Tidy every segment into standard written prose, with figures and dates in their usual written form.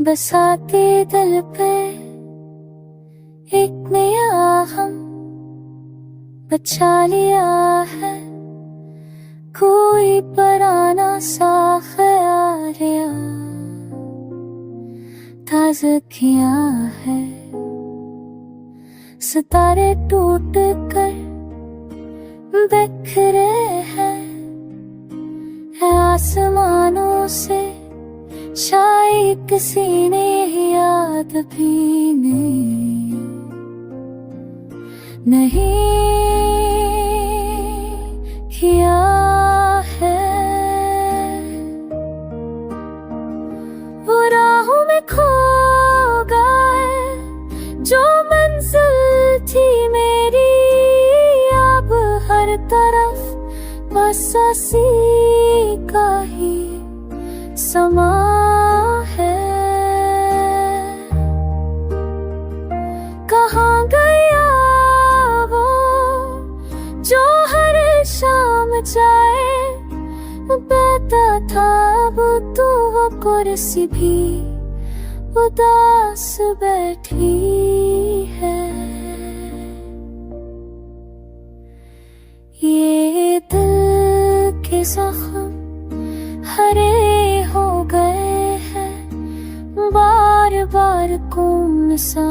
बसाते दिल पे एक नया हम बचा लिया है, कोई पुराना सा ख्याल ताज़ा किया है। सितारे टूट कर बिखरे हैं, है आसमानों से शायद किसी ने याद भी नहीं किया है। वो राहों में खो गए जो मंजिल थी मेरी, अब हर तरफ बस उसी का ही समा है। कहाँ गया वो जो हर शाम जाए, बैठा था अब तो वो कुर्सी भी उदास बैठी है। ये दिल के जख्म हरे हो गए हैं, बार बार कौन सा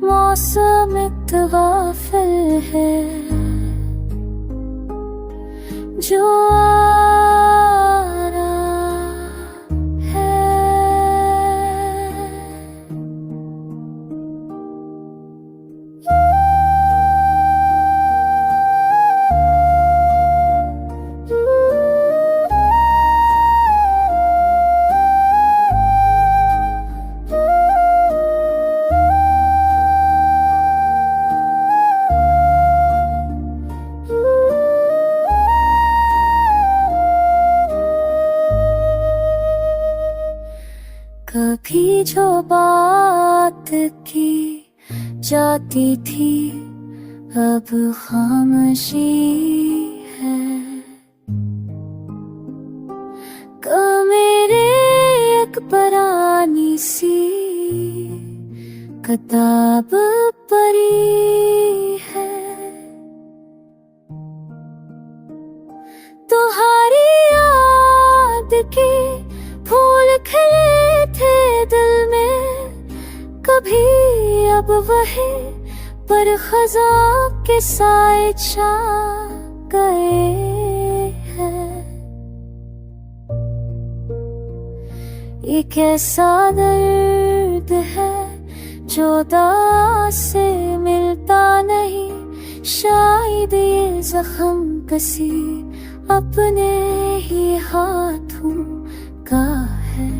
मौसम तवाफिल है जो आ रहा है। कभी जो बात की जाती थी अब खामोशी है। मेरे एक पुरानी सी किताब पड़ी है, तुम्हारी याद के फूल खिले थे दिल में कभी, अब वही पर खज़ां के साए छा गए हैं। एक ऐसा दर्द है जो दास से मिलता नहीं, शायद ये जख्म किसी अपने ही हाथों का है।